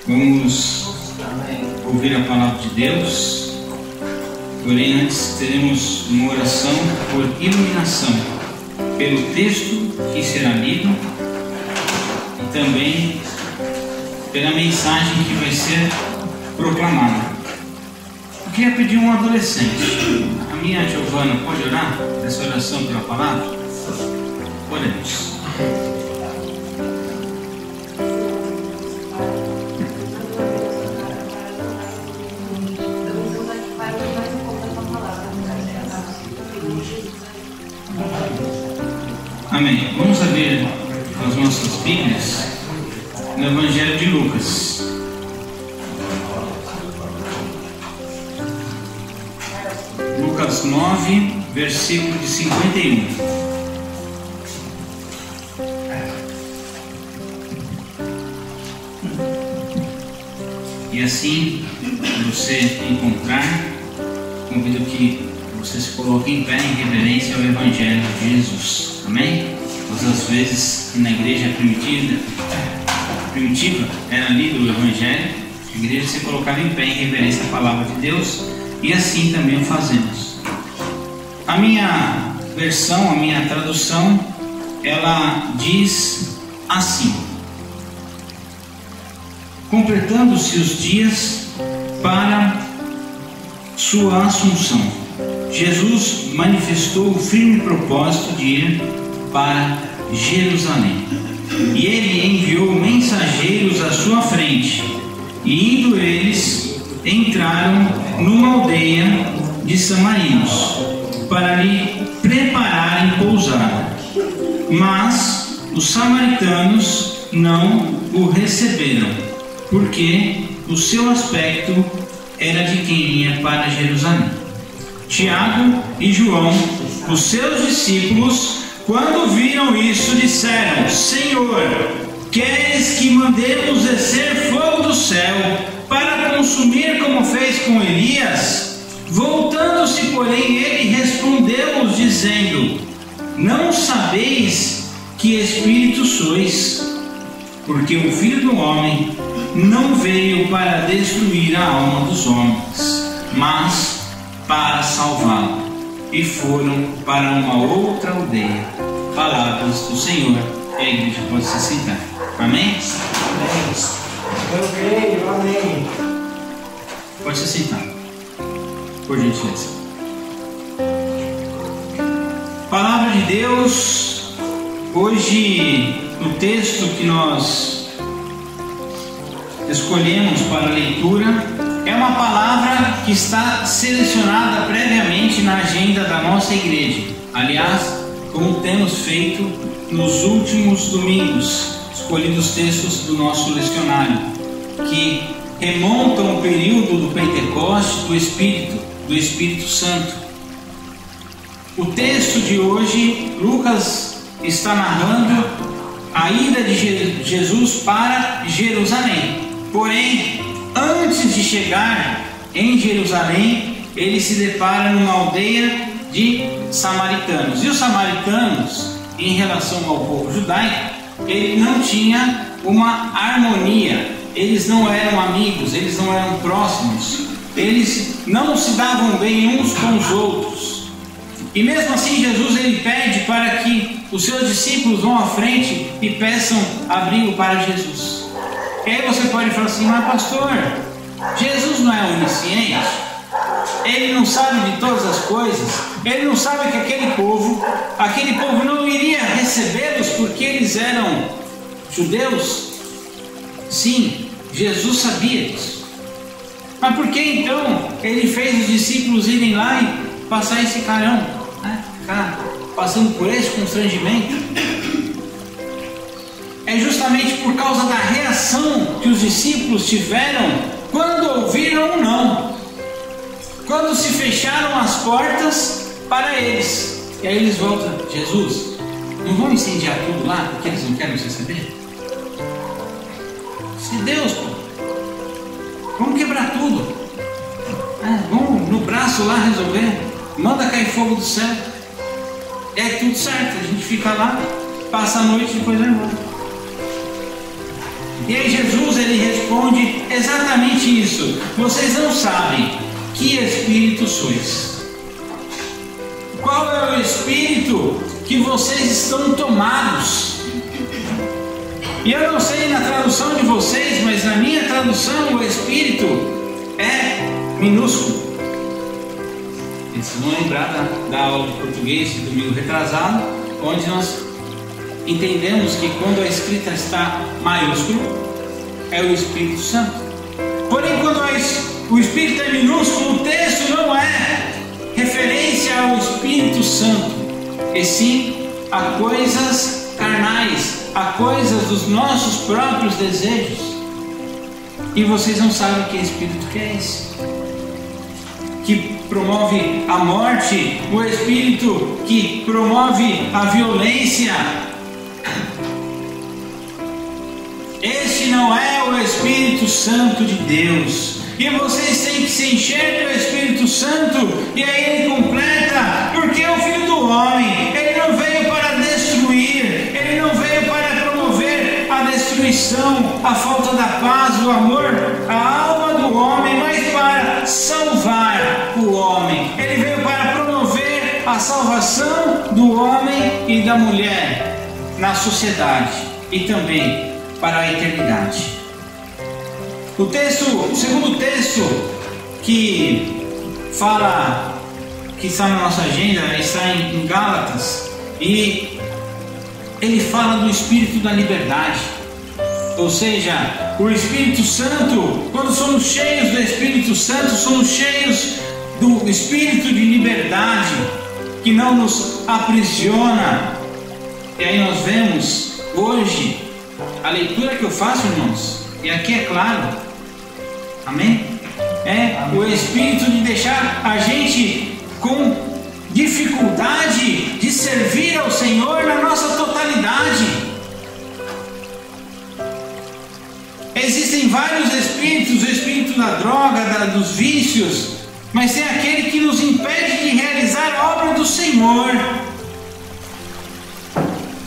Vamos ouvir a palavra de Deus. Porém, antes teremos uma oração por iluminação pelo texto que será lido e também pela mensagem que vai ser proclamada. Eu queria pedir um adolescente. A minha Giovana pode orar essa oração pela palavra? Oremos. Amém. Vamos abrir as nossas Bíblias no Evangelho de Lucas. Lucas 9, versículo de 51. E assim, quando você encontrar, convido que você se coloque em pé em reverência ao Evangelho de Jesus. Amém? Todas as vezes que na igreja primitiva era lido o Evangelho, a igreja se colocava em pé em reverência à palavra de Deus, e assim também o fazemos. A minha versão, a minha tradução, ela diz assim: completando-se os dias para sua assunção, Jesus manifestou o firme propósito de ir para Jerusalém. E ele enviou mensageiros à sua frente, e indo eles, entraram numa aldeia de Samarinos, para lhe prepararem pousada. Mas os samaritanos não o receberam, porque o seu aspecto era de quem ia para Jerusalém. Tiago e João, os seus discípulos, quando viram isso, disseram: Senhor, queres que mandemos descer fogo do céu para consumir como fez com Elias? Voltando-se, porém, ele respondeu-os, dizendo: não sabeis que espírito sois, porque o Filho do Homem não veio para destruir a alma dos homens, mas para salvá-la. E foram para uma outra aldeia. Palavras do Senhor. E a igreja pode se sentar. Amém? Eu creio, amém. Pode se sentar, por gentileza. Palavra de Deus. Hoje, no texto que nós escolhemos para a leitura, é uma palavra que está selecionada previamente na agenda da nossa igreja. Aliás, como temos feito nos últimos domingos, escolhidos textos do nosso lecionário, que remontam ao período do Pentecoste do Espírito Santo. O texto de hoje, Lucas está narrando a ida de Jesus para Jerusalém. Porém, antes de chegar em Jerusalém, ele se depara numa aldeia de samaritanos. E os samaritanos, em relação ao povo judaico, ele não tinha uma harmonia. Eles não eram amigos, eles não eram próximos, eles não se davam bem uns com os outros. E mesmo assim, Jesus ele pede para que os seus discípulos vão à frente e peçam abrigo para Jesus. E aí você pode falar assim: mas pastor, Jesus não é onisciente? Ele não sabe de todas as coisas? Ele não sabe que aquele povo não iria recebê-los porque eles eram judeus? Sim, Jesus sabia disso. Mas por que então ele fez os discípulos irem lá e passar esse carão, né? Ficar passando por esse constrangimento? É justamente por causa da reação que os discípulos tiveram quando ouviram um não, quando se fecharam as portas para eles. E aí eles voltam: Jesus, não vão incendiar tudo lá porque eles não querem nos receber? Se Deus, pô, vamos quebrar tudo, vamos no braço lá resolver, manda cair fogo do céu, é tudo certo, a gente fica lá, passa a noite e depois vai embora. E aí Jesus ele responde exatamente isso. Vocês não sabem que espírito sois. Qual é o espírito que vocês estão tomados? E eu não sei na tradução de vocês, mas na minha tradução o espírito é minúsculo. Vocês vão lembrar da aula de português de domingo retrasado, onde nós entendemos que quando a escrita está maiúsculo, é o Espírito Santo. Porém, quando o Espírito é minúsculo, o texto não é referência ao Espírito Santo, e sim a coisas carnais, a coisas dos nossos próprios desejos. E vocês não sabem que Espírito que é esse, que promove a morte, o Espírito que promove a violência. Este não é o Espírito Santo de Deus. E vocês têm que se encher do Espírito Santo. E aí ele completa: porque o Filho do Homem, ele não veio para destruir, ele não veio para promover a destruição, a falta da paz, o amor, a alma do homem, mas para salvar o homem. Ele veio para promover a salvação do homem e da mulher na sociedade e também para a eternidade. O segundo texto que fala, que está na nossa agenda, está em Gálatas, e ele fala do Espírito da liberdade. Ou seja, o Espírito Santo, quando somos cheios do Espírito Santo, somos cheios do Espírito de liberdade, que não nos aprisiona. E aí nós vemos hoje a leitura que eu faço, irmãos, e aqui é claro, amém? É o Espírito de deixar a gente com dificuldade de servir ao Senhor na nossa totalidade. Existem vários espíritos, o espírito da droga, dos vícios, mas tem aquele que nos impede de realizar a obra do Senhor.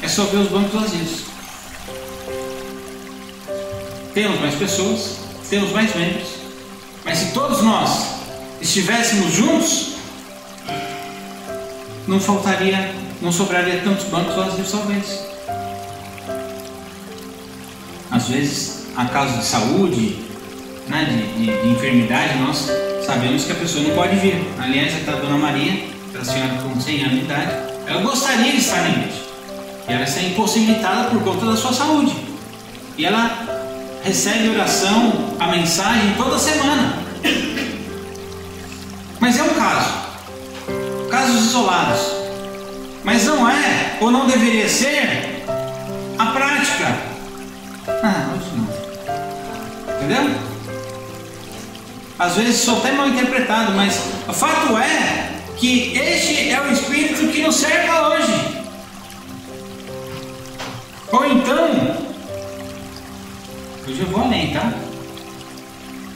É só ver os bancos vazios. Temos mais pessoas, temos mais membros, mas se todos nós estivéssemos juntos, não sobraria tantos bancos vazios, talvez. Às vezes, a causa de saúde, né, de enfermidade, nós sabemos que a pessoa não pode vir. Aliás, aqui a Dona Maria, aquela senhora com 100 anos de idade, ela gostaria de estar na igreja, e ela está impossibilitada por conta da sua saúde, e ela recebe oração, a mensagem toda semana. Mas é um caso, casos isolados, mas não é, ou não deveria ser, a prática. Hoje não. Entendeu? Às vezes só até mal interpretado, mas o fato é que este é o Espírito que nos cerca hoje. Ou então, hoje eu vou além, tá?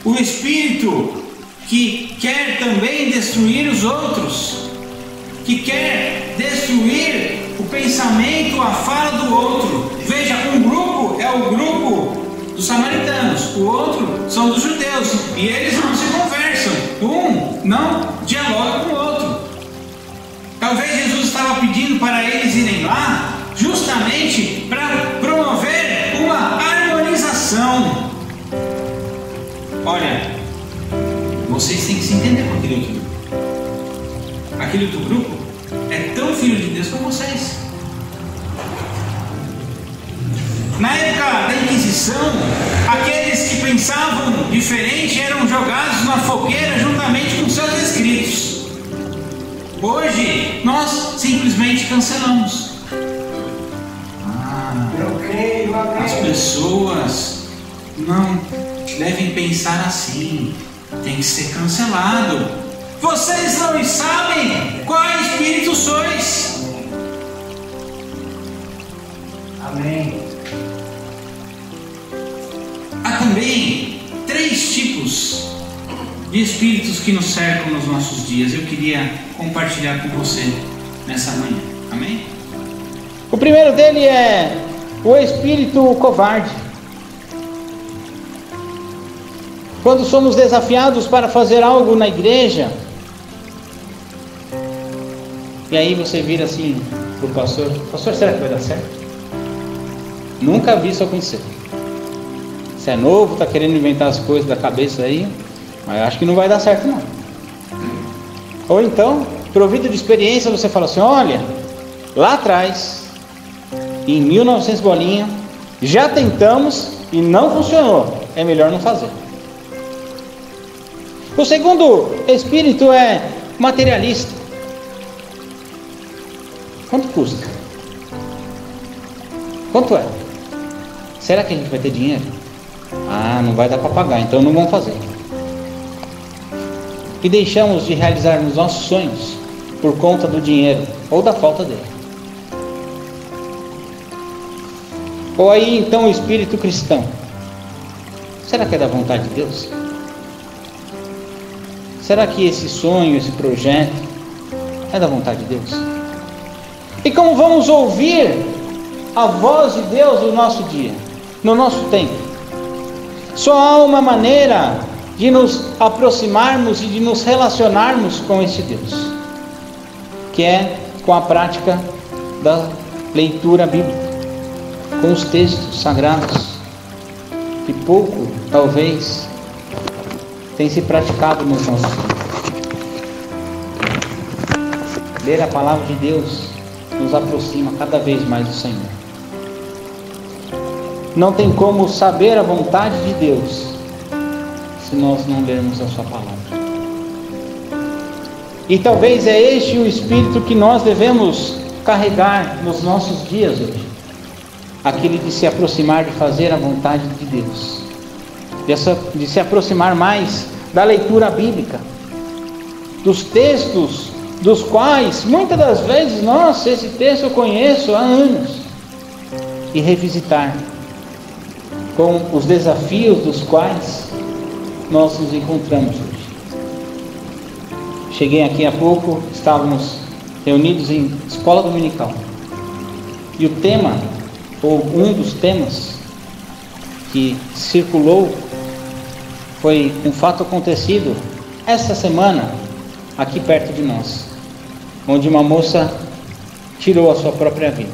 O Espírito que quer também destruir os outros, que quer destruir o pensamento, a fala do outro. Veja, um grupo é o grupo dos samaritanos, o outro são dos judeus, e eles não se conversam, um não dialoga com o outro. Talvez Jesus estava pedindo para eles irem lá justamente para promover uma harmonização. Olha, vocês têm que se entender com aquele outro grupo. Aquele outro grupo é tão filho de Deus como vocês. Na época da Inquisição, aqueles que pensavam diferente eram jogados na fogueira juntamente com seus escritos. Hoje, nós simplesmente cancelamos. As pessoas não devem pensar assim, tem que ser cancelado. Vocês não sabem qual espírito sois. Amém. Há também 3 tipos de espíritos que nos cercam nos nossos dias. Eu queria compartilhar com você nessa manhã. Amém? O primeiro dele é o espírito covarde. Quando somos desafiados para fazer algo na igreja, e aí você vira assim pro pastor: pastor, será que vai dar certo? Nunca vi isso acontecer. Você é novo, está querendo inventar as coisas da cabeça aí, mas acho que não vai dar certo não. Ou então, provido de experiência, você fala assim: olha, lá atrás, em 1900 bolinha, já tentamos e não funcionou, é melhor não fazer. O segundo espírito é materialista. Quanto custa? Quanto é? Será que a gente vai ter dinheiro? Ah, não vai dar para pagar, então não vamos fazer. E deixamos de realizar os nossos sonhos por conta do dinheiro ou da falta dele. Ou aí então o espírito cristão. Será que é da vontade de Deus? Será que esse sonho, esse projeto é da vontade de Deus? E como vamos ouvir a voz de Deus no nosso dia, no nosso tempo? Só há uma maneira de nos aproximarmos e de nos relacionarmos com esse Deus, que é com a prática da leitura bíblica, com os textos sagrados, que pouco, talvez, tem se praticado nos nossos dias. Ler a palavra de Deus nos aproxima cada vez mais do Senhor. Não tem como saber a vontade de Deus se nós não lermos a sua palavra. E talvez é este o espírito que nós devemos carregar nos nossos dias hoje. Aquele de se aproximar, de fazer a vontade de Deus, de se aproximar mais da leitura bíblica, dos textos dos quais muitas das vezes, nossa, esse texto eu conheço há anos, e revisitar com os desafios dos quais nós nos encontramos hoje. Cheguei aqui há pouco, estávamos reunidos em escola dominical, e o tema, ou um dos temas que circulou, foi um fato acontecido essa semana aqui perto de nós, onde uma moça tirou a sua própria vida.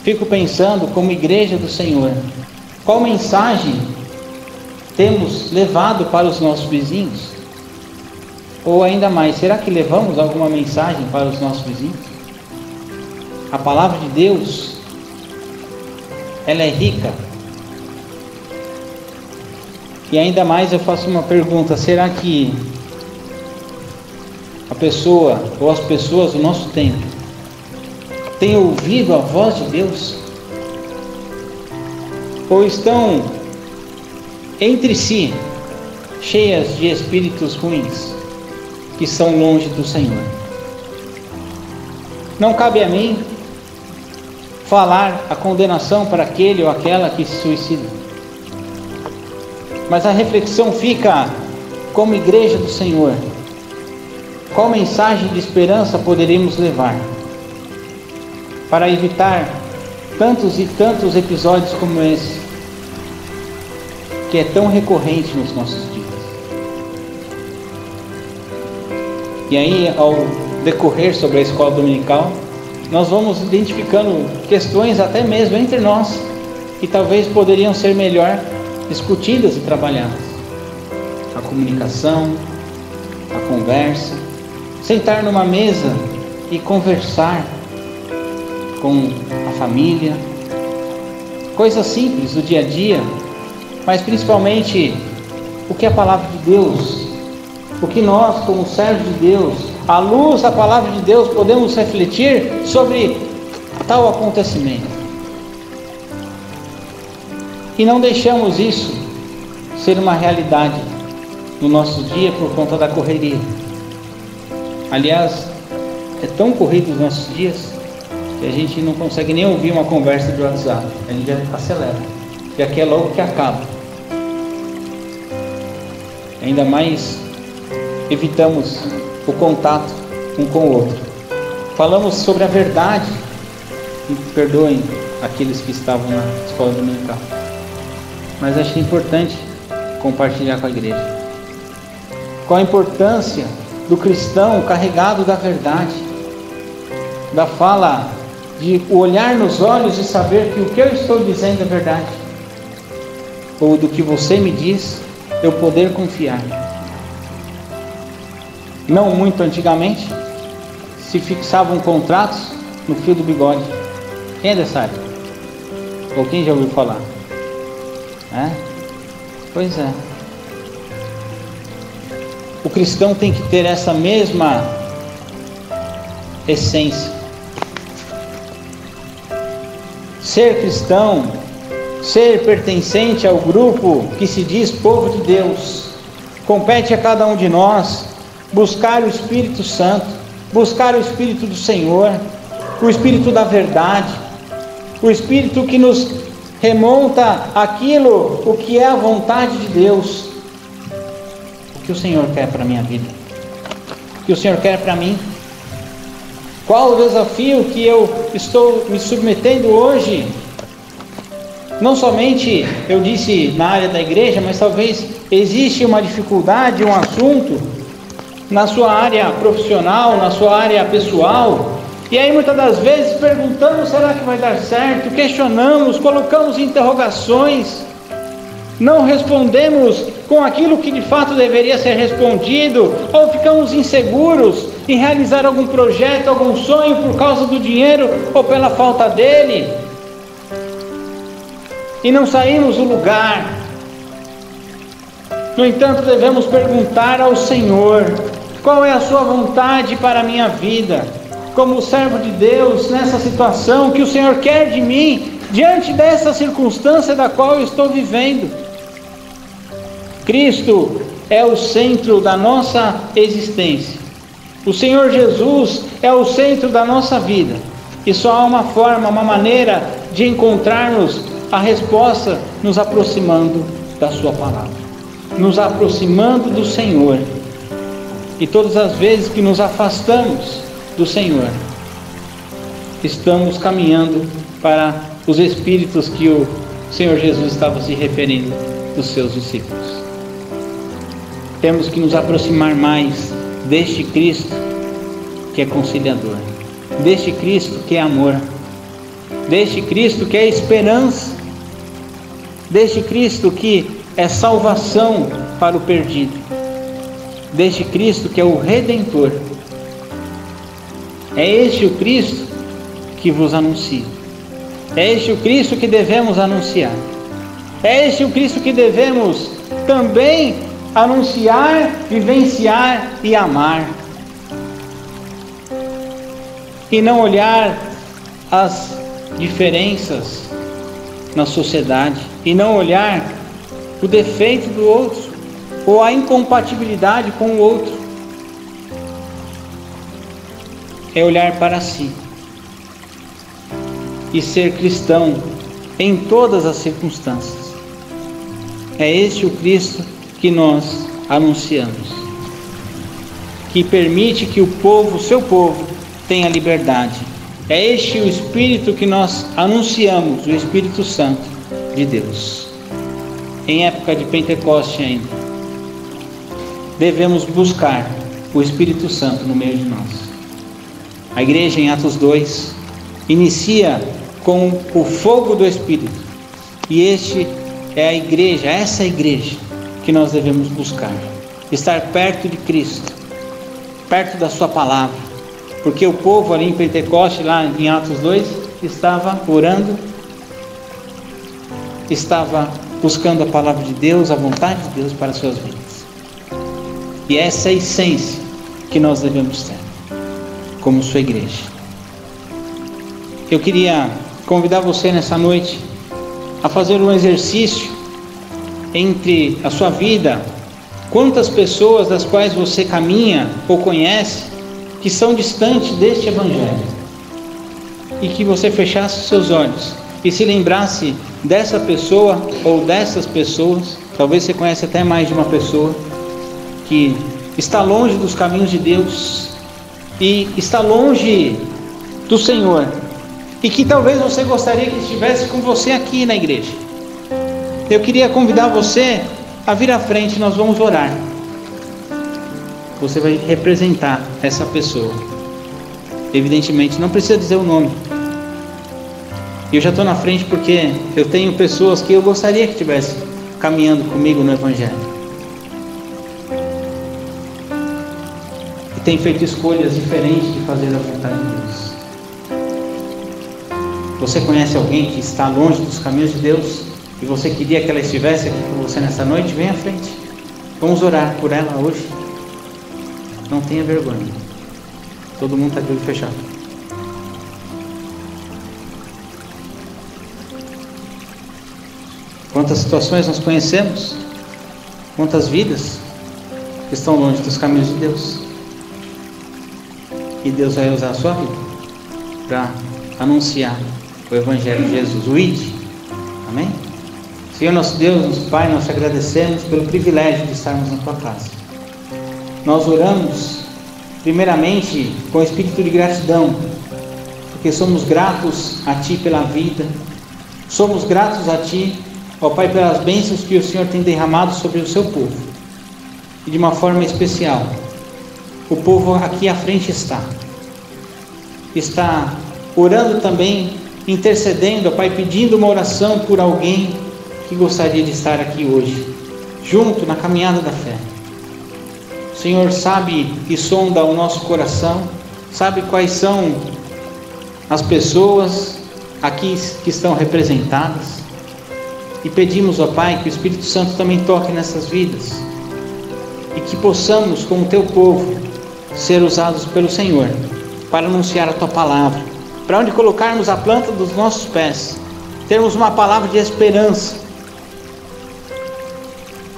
Fico pensando, como igreja do Senhor, qual mensagem temos levado para os nossos vizinhos? Ou ainda mais, será que levamos alguma mensagem para os nossos vizinhos? A palavra de Deus, ela é rica. E ainda mais eu faço uma pergunta: será que a pessoa ou as pessoas do nosso tempo têm ouvido a voz de Deus? Ou estão entre si cheias de espíritos ruins que são longe do Senhor? Não cabe a mim falar a condenação para aquele ou aquela que se suicida, mas a reflexão fica: como igreja do Senhor, qual mensagem de esperança poderíamos levar para evitar tantos e tantos episódios como esse, que é tão recorrente nos nossos dias? E aí, ao decorrer sobre a escola dominical, nós vamos identificando questões até mesmo entre nós, que talvez poderiam ser melhor discutidas e trabalhadas. A comunicação, a conversa, sentar numa mesa e conversar com a família, coisas simples do dia a dia, mas principalmente o que a palavra de Deus, o que nós, como servos de Deus, à luz da palavra de Deus, podemos refletir sobre tal acontecimento. E não deixamos isso ser uma realidade no nosso dia por conta da correria. Aliás, é tão corrido os nossos dias que a gente não consegue nem ouvir uma conversa de WhatsApp. A gente já acelera, já quer logo que acaba. Ainda mais evitamos o contato um com o outro. Falamos sobre a verdade, e perdoem aqueles que estavam na escola dominical, mas acho importante compartilhar com a igreja. Qual a importância do cristão carregado da verdade, da fala, de olhar nos olhos e saber que o que eu estou dizendo é verdade, ou do que você me diz, eu poder confiar. Não muito antigamente, se fixavam contratos no fio do bigode. Quem é dessa área? Ou quem já ouviu falar? Pois é. O cristão tem que ter essa mesma essência. Ser cristão, ser pertencente ao grupo que se diz povo de Deus, compete a cada um de nós buscar o Espírito Santo, buscar o Espírito do Senhor, o Espírito da verdade, o Espírito que nos remonta aquilo, o que é a vontade de Deus. O que o Senhor quer para a minha vida? O que o Senhor quer para mim? Qual o desafio que eu estou me submetendo hoje? Não somente, eu disse, na área da igreja, mas talvez existe uma dificuldade, um assunto na sua área profissional, na sua área pessoal, e aí muitas das vezes perguntamos, será que vai dar certo? Questionamos, colocamos interrogações, não respondemos com aquilo que de fato deveria ser respondido, ou ficamos inseguros em realizar algum projeto, algum sonho por causa do dinheiro ou pela falta dele, e não saímos do lugar. No entanto, devemos perguntar ao Senhor: qual é a sua vontade para a minha vida? Como servo de Deus, nessa situação, que o Senhor quer de mim, diante dessa circunstância da qual eu estou vivendo? Cristo é o centro da nossa existência. O Senhor Jesus é o centro da nossa vida. E só há uma forma, uma maneira de encontrarmos a resposta nos aproximando da sua palavra, nos aproximando do Senhor. E todas as vezes que nos afastamos do Senhor, estamos caminhando para os espíritos que o Senhor Jesus estava se referindo dos seus discípulos. Temos que nos aproximar mais deste Cristo que é conciliador, deste Cristo que é amor, deste Cristo que é esperança, deste Cristo que é salvação para o perdido, deste Cristo que é o Redentor. É este o Cristo que vos anuncio. É este o Cristo que devemos anunciar. É este o Cristo que devemos também anunciar, vivenciar e amar. E não olhar as diferenças na sociedade, e não olhar o defeito do outro, ou a incompatibilidade com o outro. É olhar para si e ser cristão em todas as circunstâncias. É este o Cristo que nós anunciamos, que permite que o povo, seu povo, tenha liberdade. É este o Espírito que nós anunciamos, o Espírito Santo de Deus. Em época de Pentecoste ainda, devemos buscar o Espírito Santo no meio de nós. A igreja em Atos 2 inicia com o fogo do Espírito, e este é a igreja, essa igreja que nós devemos buscar, estar perto de Cristo, perto da sua palavra, porque o povo ali em Pentecoste, lá em Atos 2, estava orando, estava buscando a palavra de Deus, a vontade de Deus para as suas vidas. E essa é a essência que nós devemos ter como sua igreja. Eu queria convidar você nessa noite a fazer um exercício entre a sua vida. Quantas pessoas das quais você caminha ou conhece que são distantes deste Evangelho, e que você fechasse os seus olhos e se lembrasse dessa pessoa ou dessas pessoas. Talvez você conheça até mais de uma pessoa que está longe dos caminhos de Deus e está longe do Senhor, e que talvez você gostaria que estivesse com você aqui na igreja. Eu queria convidar você a vir à frente, nós vamos orar. Você vai representar essa pessoa. Evidentemente, não precisa dizer o nome. Eu já estou na frente porque eu tenho pessoas que eu gostaria que estivessem caminhando comigo no Evangelho. E tem feito escolhas diferentes de fazer a vontade de Deus. Você conhece alguém que está longe dos caminhos de Deus e você queria que ela estivesse aqui com você nessa noite? Vem à frente. Vamos orar por ela hoje. Não tenha vergonha. Todo mundo está de olho fechado. Quantas situações nós conhecemos? Quantas vidas que estão longe dos caminhos de Deus? E Deus vai usar a sua vida para anunciar o Evangelho de Jesus, o ID. Amém? Senhor nosso Deus, nosso Pai, nós te agradecemos pelo privilégio de estarmos na tua casa. Nós oramos primeiramente com espírito de gratidão, porque somos gratos a Ti pela vida, somos gratos a Ti, ó Pai, pelas bênçãos que o Senhor tem derramado sobre o seu povo, e de uma forma especial, o povo aqui à frente está orando também, intercedendo, ó Pai, pedindo uma oração por alguém que gostaria de estar aqui hoje, junto na caminhada da fé. O Senhor sabe e sonda o nosso coração, sabe quais são as pessoas aqui que estão representadas, e pedimos, ó Pai, que o Espírito Santo também toque nessas vidas, e que possamos, como teu povo, ser usados pelo Senhor, para anunciar a tua palavra, para onde colocarmos a planta dos nossos pés, termos uma palavra de esperança,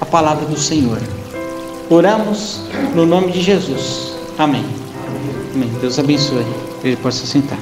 a palavra do Senhor. Oramos no nome de Jesus. Amém. Amém. Deus abençoe. Ele pode se sentar.